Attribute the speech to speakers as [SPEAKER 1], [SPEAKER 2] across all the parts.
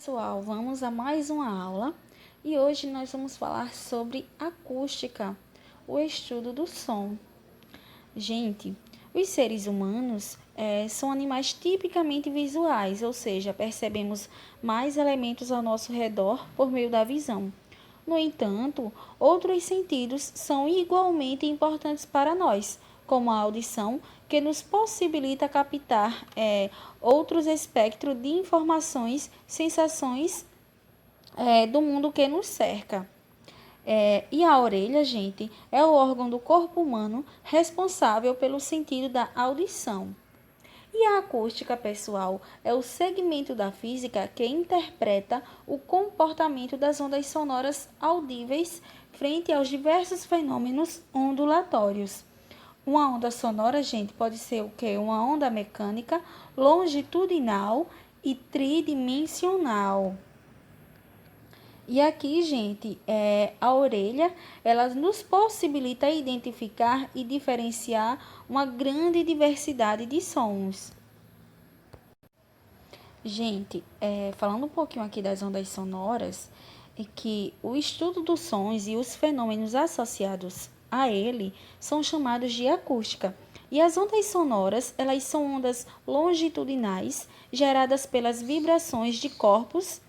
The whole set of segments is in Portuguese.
[SPEAKER 1] Pessoal, vamos a mais uma aula e hoje nós vamos falar sobre acústica, o estudo do som. Gente, os seres humanos são animais tipicamente visuais, ou seja, percebemos mais elementos ao nosso redor por meio da visão. No entanto, outros sentidos são igualmente importantes para nós, como a audição, que nos possibilita captar outros espectros de informações, sensações do mundo que nos cerca. E a orelha, gente, é o órgão do corpo humano responsável pelo sentido da audição. E a acústica, pessoal, é o segmento da física que interpreta o comportamento das ondas sonoras audíveis frente aos diversos fenômenos ondulatórios. Uma onda sonora, gente, pode ser o quê? Uma onda mecânica, longitudinal e tridimensional. E aqui, gente, a orelha, ela nos possibilita identificar e diferenciar uma grande diversidade de sons. Gente, falando um pouquinho aqui das ondas sonoras, é que o estudo dos sons e os fenômenos associados a ele são chamados de acústica. E as ondas sonoras, elas são ondas longitudinais geradas pelas vibrações de corpos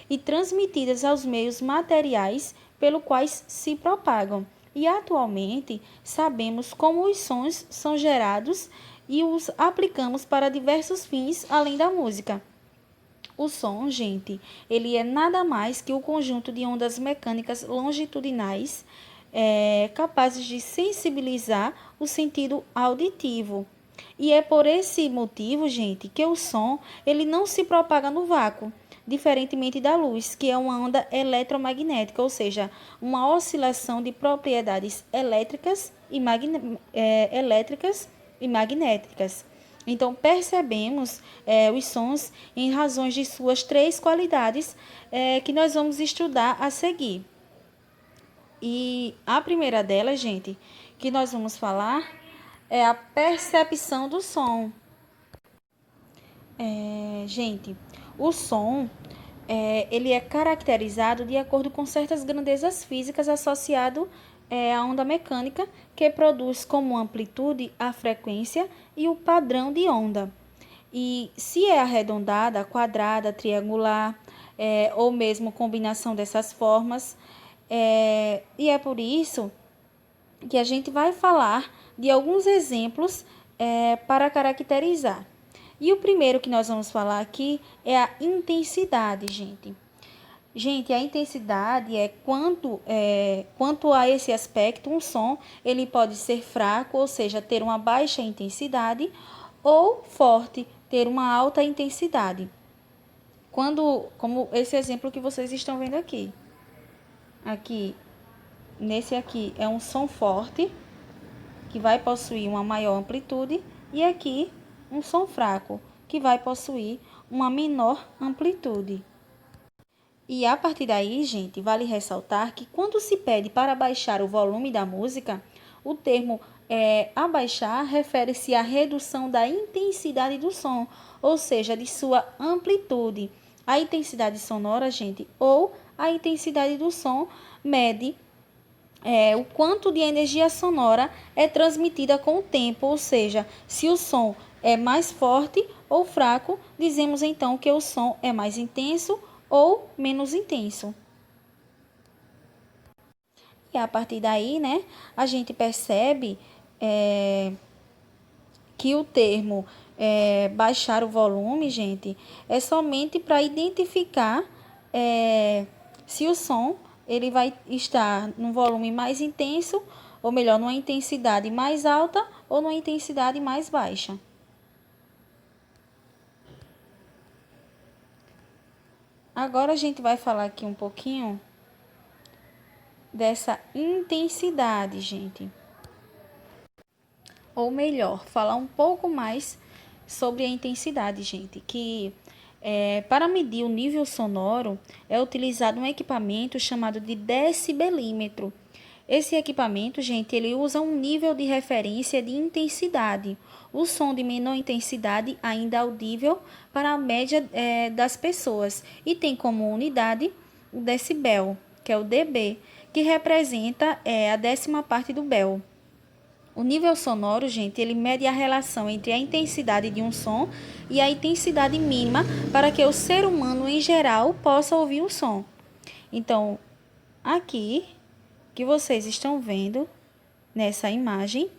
[SPEAKER 1] e transmitidas aos meios materiais pelo quais se propagam. E atualmente sabemos como os sons são gerados e os aplicamos para diversos fins além da música. O som, gente, ele é nada mais que o conjunto de ondas mecânicas longitudinais capazes de sensibilizar o sentido auditivo. E é por esse motivo, gente, que o som ele não se propaga no vácuo, diferentemente da luz, que é uma onda eletromagnética, ou seja, uma oscilação de propriedades elétricas e magnéticas. Então, percebemos os sons em razões de suas três qualidades que nós vamos estudar a seguir. E a primeira delas, gente, que nós vamos falar é a percepção do som. Gente, o som ele é caracterizado de acordo com certas grandezas físicas associado à onda mecânica, que produz como amplitude a frequência e o padrão de onda. E se é arredondada, quadrada, triangular, ou mesmo combinação dessas formas, e é por isso que a gente vai falar de alguns exemplos para caracterizar. E o primeiro que nós vamos falar aqui é a intensidade, gente. Gente, a intensidade quanto a esse aspecto, um som ele pode ser fraco, ou seja, ter uma baixa intensidade, ou forte, ter uma alta intensidade. Como esse exemplo que vocês estão vendo aqui. Nesse aqui é um som forte, que vai possuir uma maior amplitude, e aqui um som fraco, que vai possuir uma menor amplitude. E a partir daí, gente, vale ressaltar que quando se pede para baixar o volume da música, o termo abaixar refere-se à redução da intensidade do som, ou seja, de sua amplitude. A intensidade sonora, gente, ou a intensidade do som mede o quanto de energia sonora é transmitida com o tempo, ou seja, se o som é mais forte ou fraco, dizemos então que o som é mais intenso ou menos intenso. E a partir daí, né, a gente percebe que o termo baixar o volume, gente, é somente para identificar se o som ele vai estar num volume mais intenso, ou melhor, numa intensidade mais alta ou numa intensidade mais baixa. Agora a gente vai falar aqui um pouquinho dessa intensidade, gente. Ou melhor, falar um pouco mais sobre a intensidade, gente, que para medir o nível sonoro é utilizado um equipamento chamado de decibelímetro. Esse equipamento, gente, ele usa um nível de referência de intensidade. O som de menor intensidade ainda é audível para a média das pessoas e tem como unidade o decibel, que é o dB, que representa a 10ª parte do bel. O nível sonoro, gente, ele mede a relação entre a intensidade de um som e a intensidade mínima para que o ser humano em geral possa ouvir o som. Então, aqui que vocês estão vendo nessa imagem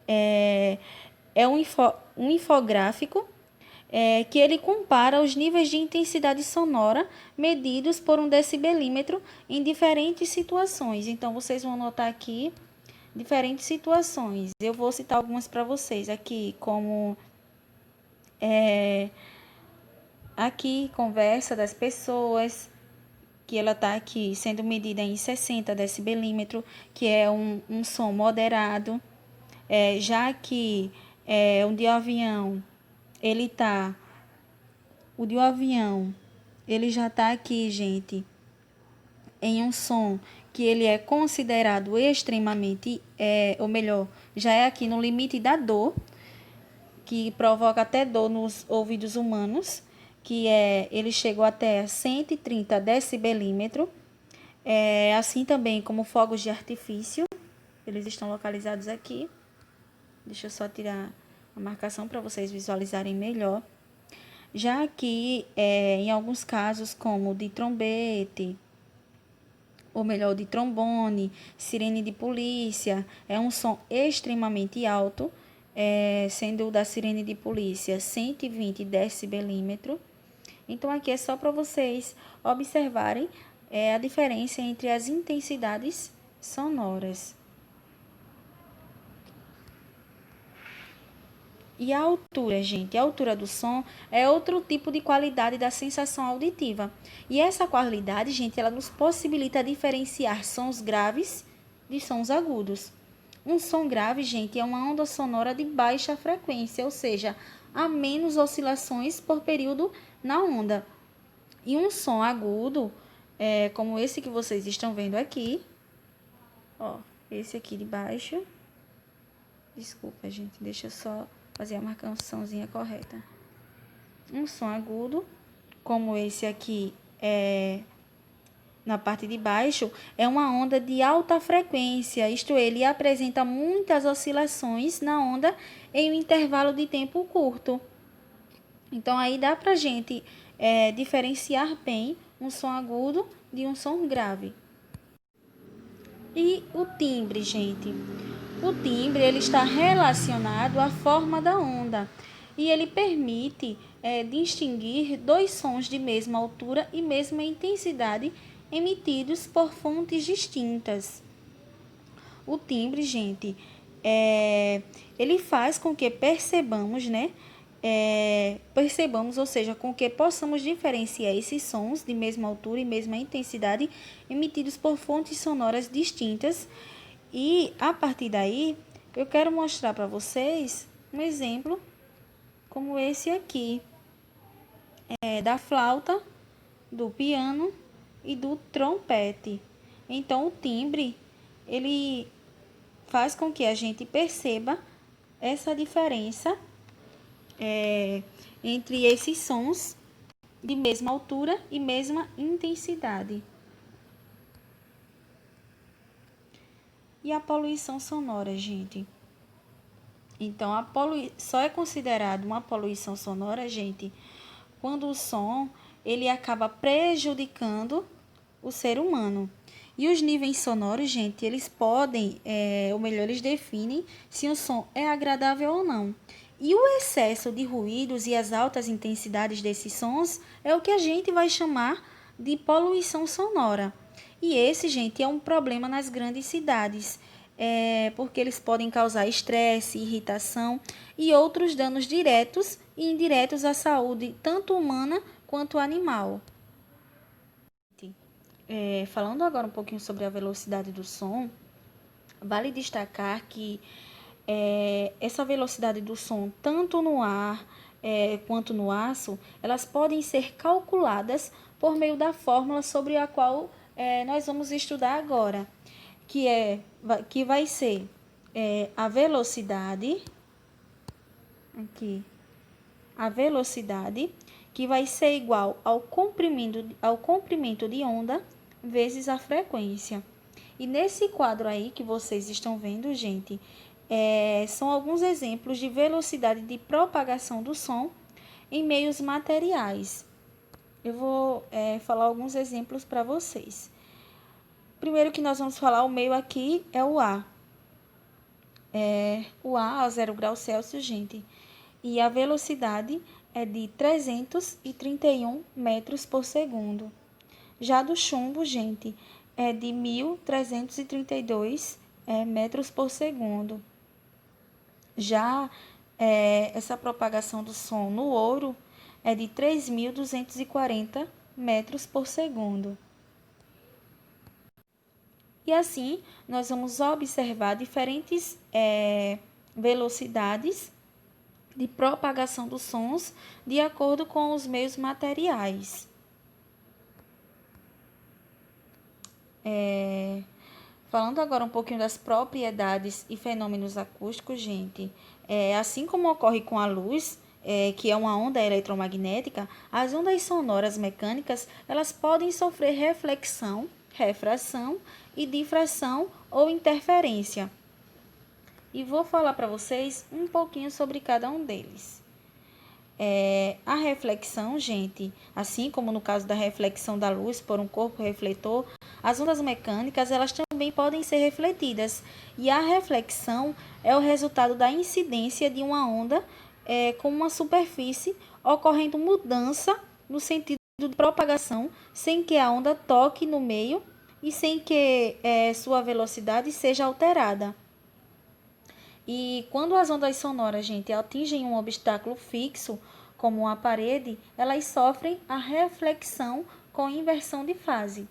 [SPEAKER 1] é um infográfico que ele compara os níveis de intensidade sonora medidos por um decibelímetro em diferentes situações. Então, vocês vão notar aqui diferentes situações. Eu vou citar algumas para vocês aqui, como aqui, conversa das pessoas, que ela está aqui sendo medida em 60 decibelímetro, que é um som moderado. Já que o de avião, ele já está aqui, gente, em um som que ele é considerado extremamente, ou melhor, já é aqui no limite da dor, que provoca até dor nos ouvidos humanos, que ele chegou até 130 decibelímetro, assim também como fogos de artifício, eles estão localizados aqui. Deixa eu só tirar a marcação para vocês visualizarem melhor. Já aqui, em alguns casos, como de trombete, ou melhor, de trombone, sirene de polícia, é um som extremamente alto, sendo o da sirene de polícia 120 decibelímetro. Então, aqui é só para vocês observarem a diferença entre as intensidades sonoras. E a altura, gente, a altura do som é outro tipo de qualidade da sensação auditiva. E essa qualidade, gente, ela nos possibilita diferenciar sons graves de sons agudos. Um som grave, gente, é uma onda sonora de baixa frequência, ou seja, há menos oscilações por período na onda. E um som agudo, como esse que vocês estão vendo aqui, ó, esse aqui de baixo. Desculpa, gente, deixa eu só fazer a marcaçãozinha correta. Um som agudo, como esse aqui na parte de baixo, é uma onda de alta frequência, isto é, ele apresenta muitas oscilações na onda em um intervalo de tempo curto. Então, aí dá pra gente diferenciar bem um som agudo de um som grave. E o timbre, gente? O timbre ele está relacionado à forma da onda e ele permite distinguir dois sons de mesma altura e mesma intensidade emitidos por fontes distintas. O timbre, gente, ele faz com que percebamos, né? Ou seja, com que possamos diferenciar esses sons de mesma altura e mesma intensidade emitidos por fontes sonoras distintas. E a partir daí, eu quero mostrar para vocês um exemplo como esse aqui, da flauta, do piano e do trompete. Então, o timbre, ele faz com que a gente perceba essa diferença entre esses sons de mesma altura e mesma intensidade. E a poluição sonora, gente? Então, só é considerado uma poluição sonora, gente, quando o som ele acaba prejudicando o ser humano. E os níveis sonoros, gente, eles podem, ou melhor, eles definem se o som é agradável ou não. E o excesso de ruídos e as altas intensidades desses sons é o que a gente vai chamar de poluição sonora. E esse, gente, é um problema nas grandes cidades, porque eles podem causar estresse, irritação e outros danos diretos e indiretos à saúde, tanto humana quanto animal. Falando agora um pouquinho sobre a velocidade do som, vale destacar que essa velocidade do som, tanto no ar quanto no aço, elas podem ser calculadas por meio da fórmula sobre a qual nós vamos estudar agora. que vai ser a velocidade, aqui, a velocidade, que vai ser igual ao comprimento de onda vezes a frequência. E nesse quadro aí que vocês estão vendo, gente, são alguns exemplos de velocidade de propagação do som em meios materiais. Eu vou falar alguns exemplos para vocês. Primeiro que nós vamos falar, o meio aqui é o ar. O ar a 0 graus Celsius, gente. E a velocidade é de 331 metros por segundo. Já do chumbo, gente, é de 1.332 metros por segundo. Já essa propagação do som no ouro é de 3.240 metros por segundo. E assim, nós vamos observar diferentes velocidades de propagação dos sons de acordo com os meios materiais. Falando agora um pouquinho das propriedades e fenômenos acústicos, gente, assim como ocorre com a luz, que é uma onda eletromagnética, as ondas sonoras mecânicas, elas podem sofrer reflexão, refração e difração ou interferência. E vou falar para vocês um pouquinho sobre cada um deles. A reflexão, gente, assim como no caso da reflexão da luz por um corpo refletor, as ondas mecânicas, elas também podem ser refletidas. E a reflexão é o resultado da incidência de uma onda com uma superfície, ocorrendo mudança no sentido de propagação, sem que a onda toque no meio e sem que sua velocidade seja alterada. E quando as ondas sonoras, gente, atingem um obstáculo fixo, como uma parede, elas sofrem a reflexão com inversão de fase.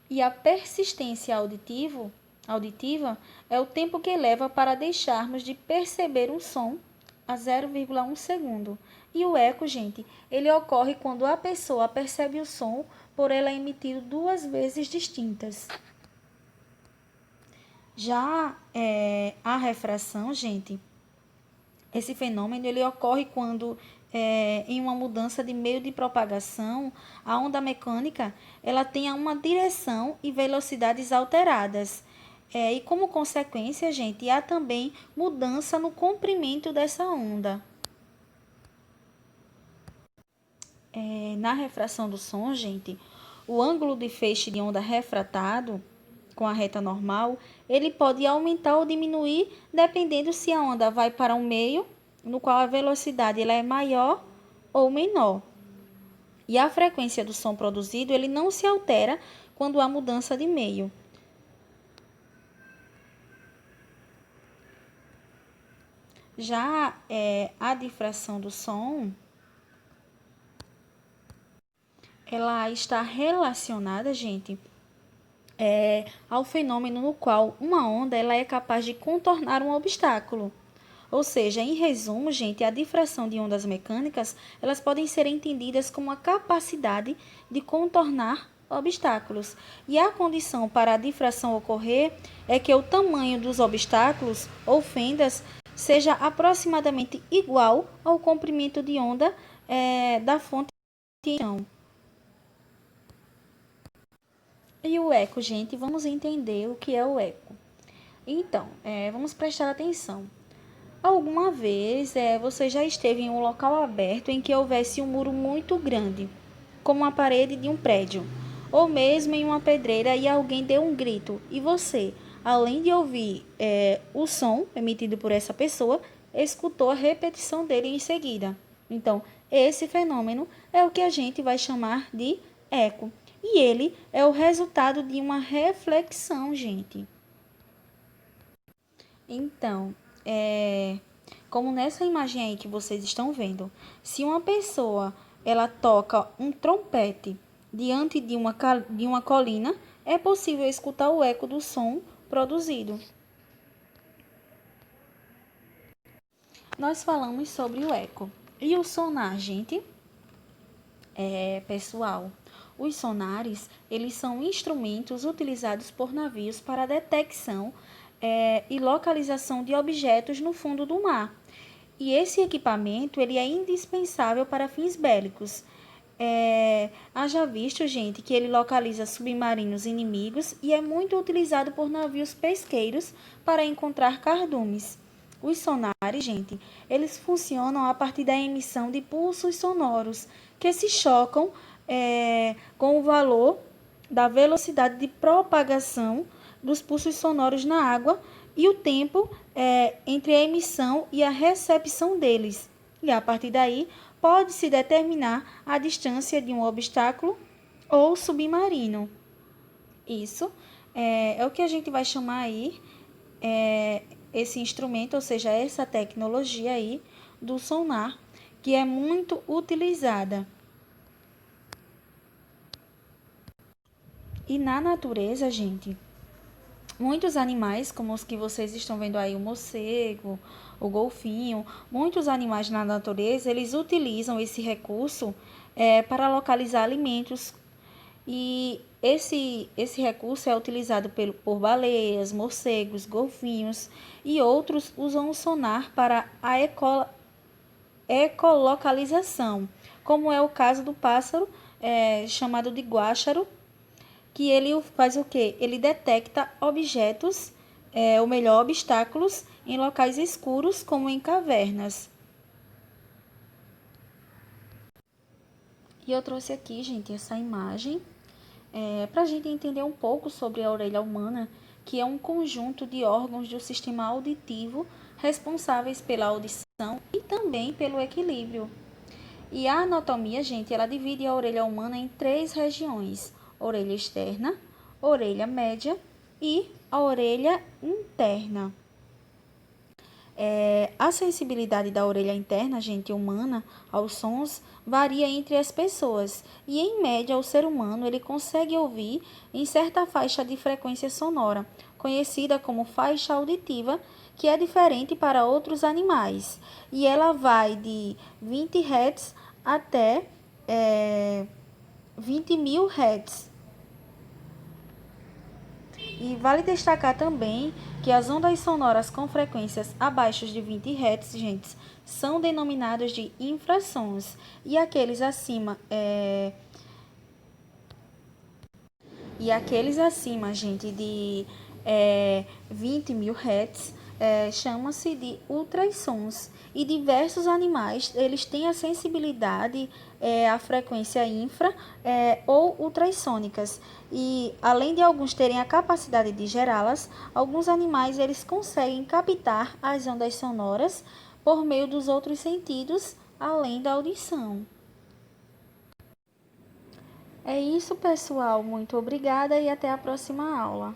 [SPEAKER 1] E a persistência auditiva é o tempo que leva para deixarmos de perceber um som a 0,1 segundo. E o eco, gente, ele ocorre quando a pessoa percebe o som por ela emitido duas vezes distintas. Já a refração, gente, esse fenômeno ele ocorre quando, em uma mudança de meio de propagação, a onda mecânica ela tem uma direção e velocidades alteradas. E como consequência, gente, há também mudança no comprimento dessa onda. Na refração do som, gente, o ângulo de feixe de onda refratado com a reta normal, ele pode aumentar ou diminuir dependendo se a onda vai para um meio no qual a velocidade ela é maior ou menor. E a frequência do som produzido, ele não se altera quando há mudança de meio. Já a difração do som, ela está relacionada, gente, ao fenômeno no qual uma onda ela é capaz de contornar um obstáculo. Ou seja, em resumo, gente, a difração de ondas mecânicas, elas podem ser entendidas como a capacidade de contornar obstáculos. E a condição para a difração ocorrer é que o tamanho dos obstáculos ou fendas seja aproximadamente igual ao comprimento de onda da fonte de emissão. E o eco, gente, vamos entender o que é o eco. Então, vamos prestar atenção. Alguma vez você já esteve em um local aberto em que houvesse um muro muito grande, como a parede de um prédio, ou mesmo em uma pedreira e alguém deu um grito e você, além de ouvir o som emitido por essa pessoa, escutou a repetição dele em seguida. Então, esse fenômeno é o que a gente vai chamar de eco. E ele é o resultado de uma reflexão, gente. Então, como nessa imagem aí que vocês estão vendo, se uma pessoa ela toca um trompete diante de uma colina, é possível escutar o eco do som produzido. Nós falamos sobre o eco. E o sonar, gente? Pessoal, Os sonares, eles são instrumentos utilizados por navios para a detecção e localização de objetos no fundo do mar. E esse equipamento, ele é indispensável para fins bélicos. Haja visto, gente, que ele localiza submarinos inimigos e é muito utilizado por navios pesqueiros para encontrar cardumes. Os sonares, gente, eles funcionam a partir da emissão de pulsos sonoros que se chocam com o valor da velocidade de propagação dos pulsos sonoros na água e o tempo entre a emissão e a recepção deles. E a partir daí, pode-se determinar a distância de um obstáculo ou submarino. Isso é o que a gente vai chamar aí, esse instrumento, ou seja, essa tecnologia aí do sonar, que é muito utilizada. E na natureza, gente, muitos animais, como os que vocês estão vendo aí, o morcego, o golfinho, muitos animais na natureza, eles utilizam esse recurso para localizar alimentos. E esse recurso é utilizado por baleias, morcegos, golfinhos e outros usam o sonar para a ecolocalização, como é o caso do pássaro chamado de guáxaro, que ele faz o quê? Ele detecta objetos, ou melhor, obstáculos em locais escuros, como em cavernas. E eu trouxe aqui, gente, essa imagem para a gente entender um pouco sobre a orelha humana, que é um conjunto de órgãos do sistema auditivo responsáveis pela audição e também pelo equilíbrio. E a anatomia, gente, ela divide a orelha humana em 3 regiões: orelha externa, orelha média e a orelha interna. A sensibilidade da orelha interna, gente, humana, aos sons, varia entre as pessoas. E, em média, o ser humano ele consegue ouvir em certa faixa de frequência sonora, conhecida como faixa auditiva, que é diferente para outros animais. E ela vai de 20 Hz até 20.000 Hz. E vale destacar também que as ondas sonoras com frequências abaixo de 20 Hz, gente, são denominados de infrassons. E aqueles acima, gente, de 20.000 Hz, chama-se de ultrassons. E diversos animais, eles têm a sensibilidade à frequência infra ou ultrassônicas. E além de alguns terem a capacidade de gerá-las, alguns animais eles conseguem captar as ondas sonoras por meio dos outros sentidos, além da audição. É isso, pessoal. Muito obrigada e até a próxima aula.